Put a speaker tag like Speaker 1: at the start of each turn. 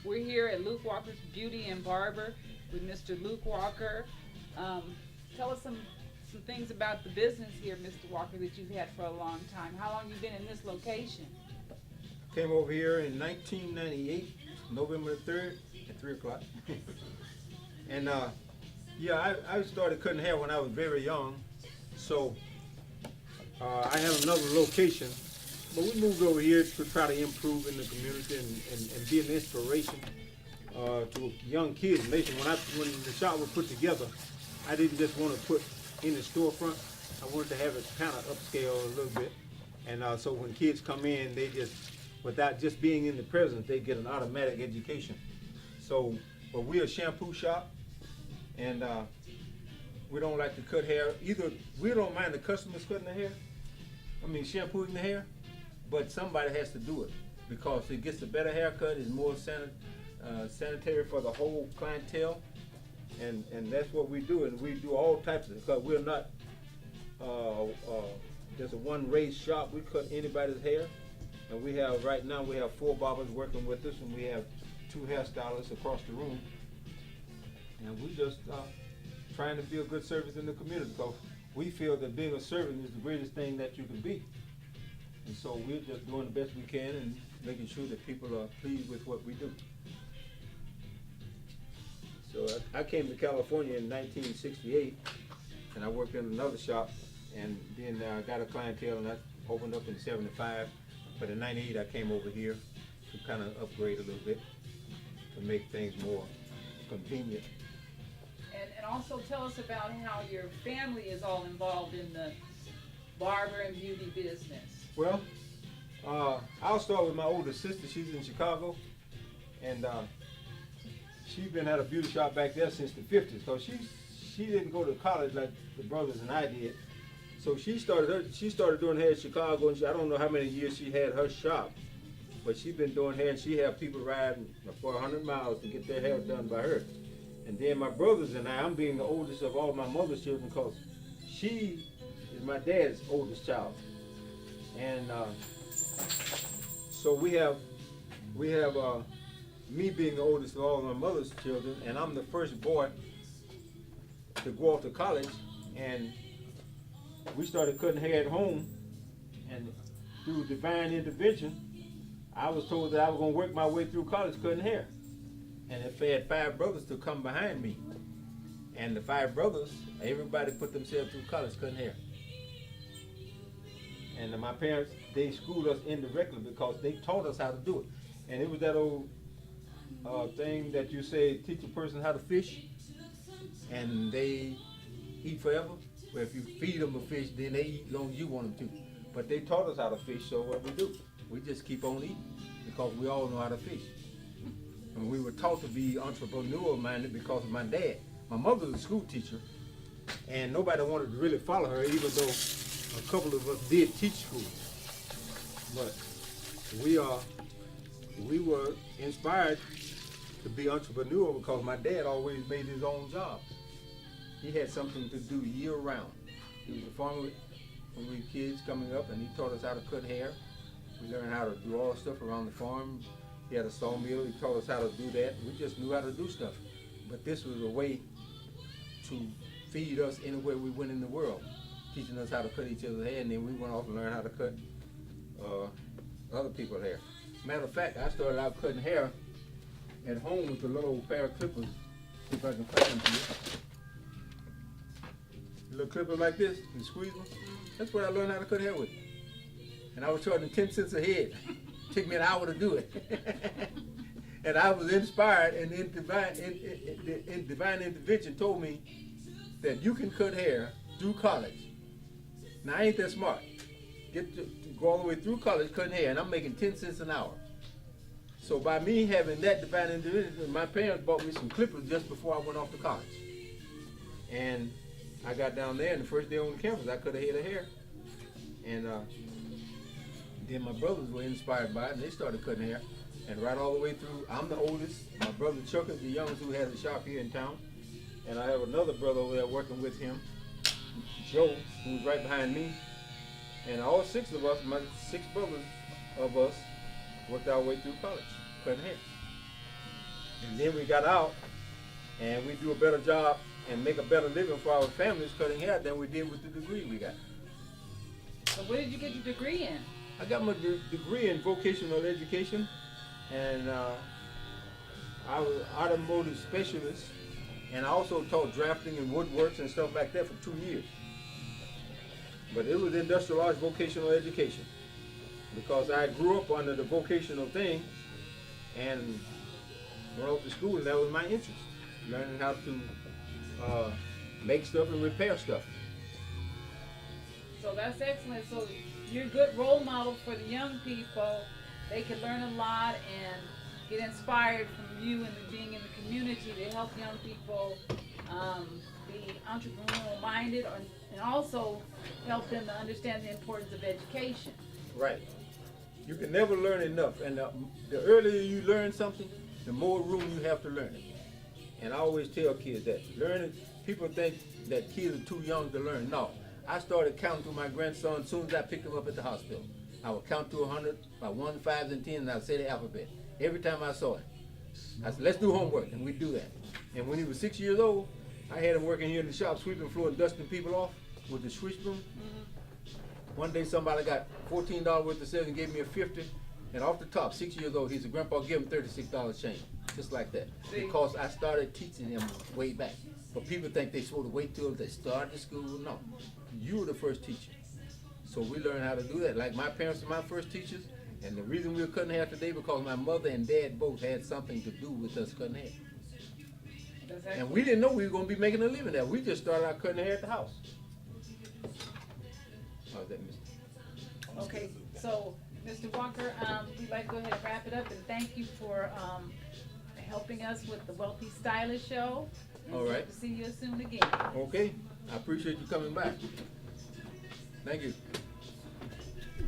Speaker 1: We're here at Luke Walker's Beauty and Barber with Mr. Luke Walker. Tell us some things about the business here, Mr. Walker, that you've had for a long time. How long you been in this location?
Speaker 2: Came over here in 1998, November the 3rd at 3 o'clock. And yeah, I started cutting hair when I was very young. So I have another location, but we moved over here to try to improve in the community and be an inspiration to young kids. Basically, when the shop was put together, I didn't just want to put in the storefront. I wanted to have it kind of upscale a little bit. And so when kids come in, they just, without just being in the presence, they get an automatic education. So, but we're a shampoo shop, and we don't like to cut hair. Either we don't mind the customers cutting the hair, shampooing the hair, but somebody has to do it because it gets a better haircut, it's more sanitary for the whole clientele, and that's what we do. And we do all types of, because we're not just a one race shop. We cut anybody's hair, and we have right now we have 4 barbers working with us, and we have 2 hairstylists across the room, and we just trying to be a good service in the community, because we feel that being a servant is the greatest thing that you can be. And so we're just doing the best we can and making sure that people are pleased with what we do. So I came to California in 1968, and I worked in another shop, and then I got a clientele, and that opened up in '75. But in '98 I came over here to kind of upgrade a little bit, to make things more convenient.
Speaker 1: And also tell us about how your family is all involved in the barber and beauty business.
Speaker 2: Well, I'll start with my older sister. She's in Chicago, and she's been at a beauty shop back there since the 50s. So she didn't go to college like the brothers and I did. So she started doing hair in Chicago, and I don't know how many years she had her shop, but she's been doing hair, and she had people riding for 100 miles to get their hair done by her. And then my brothers and I'm being the oldest of all my mother's children, because she is my dad's oldest child. And so we have me being the oldest of all my mother's children, and I'm the first boy to go off to college. And we started cutting hair at home, and through divine intervention, I was told that I was going to work my way through college cutting hair. And if they had 5 brothers to come behind me, and the 5 brothers, everybody put themselves through college cutting hair. And my parents, they schooled us indirectly because they taught us how to do it. And it was that old thing that you say, teach a person how to fish, and they eat forever. But if you feed them a fish, then they eat as long as you want them to. But they taught us how to fish, so what we do, we just keep on eating, because we all know how to fish. And we were taught to be entrepreneurial minded because of my dad. My mother was a school teacher, and nobody wanted to really follow her, even though a couple of us did teach school. But we were inspired to be entrepreneurial because my dad always made his own jobs. He had something to do year round. He was a farmer when we were kids coming up, and he taught us how to cut hair. We learned how to do all the stuff around the farm. He had a sawmill. He taught us how to do that. We just knew how to do stuff. But this was a way to feed us anywhere we went in the world, teaching us how to cut each other's hair, and then we went off and learned how to cut other people's hair. Matter of fact, I started out cutting hair at home with a little pair of clippers. See if I can find them to you. A little clipper like this, and squeeze them. That's what I learned how to cut hair with. And I was charging 10 cents a head. It took me an hour to do it. And I was inspired, and in divine intervention told me that you can cut hair through college. Now, I ain't that smart. Go all the way through college cutting hair, and I'm making 10 cents an hour. So by me having that divine intervention, my parents bought me some clippers just before I went off to college. And I got down there, and the first day on the campus, I cut a head of hair. And then my brothers were inspired by it, and they started cutting hair. And right all the way through, I'm the oldest. My brother Chuck is the youngest, who has a shop here in town. And I have another brother over there working with him, Joe, who's right behind me. And all 6 of us, my 6 brothers of us, worked our way through college, cutting hair. And then we got out, and we do a better job and make a better living for our families cutting hair than we did with the degree we got.
Speaker 1: So what did you get your degree in?
Speaker 2: I got my degree in vocational education, and I was automotive specialist, and I also taught drafting and woodworks and stuff like that for 2 years. But it was industrialized vocational education because I grew up under the vocational thing and went off to school, and that was my interest, learning how to make stuff and repair stuff.
Speaker 1: So that's excellent. So you're a good role model for the young people. They can learn a lot and get inspired from you and being in the community to help young people be entrepreneurial minded, and also help them to understand the importance of education.
Speaker 2: Right. You can never learn enough, and the earlier you learn something, the more room you have to learn it. And I always tell kids that learning, people think that kids are too young to learn. No, I started counting to my grandson as soon as I picked him up at the hospital. I would count to 100 by 1, 5, and 10, and I'd say the alphabet every time I saw him. I said, let's do homework, and we'd do that. And when he was 6 years old, I had him working here in the shop, sweeping the floor and dusting people off with the swish broom. One day somebody got $14 worth of sales and gave me a 50, and off the top, 6 years old, he said, Grandpa, give him $36 change, just like that.
Speaker 1: See?
Speaker 2: Because I started teaching him way back. But people think they're supposed to wait till they start the school. No, you were the first teacher. So we learned how to do that. Like my parents were my first teachers, and the reason we were cutting hair today because my mother and dad both had something to do with us cutting hair. And we didn't know we were going to be making a living there. We just started out cutting hair at the house. How's that, mister?
Speaker 1: Okay, so Mr. Walker, we'd like to go ahead and wrap it up, and thank you for helping us with the Wealthy Stylist Show. And
Speaker 2: All right.
Speaker 1: hope to see you soon again.
Speaker 2: Okay, I appreciate you coming back. Thank you.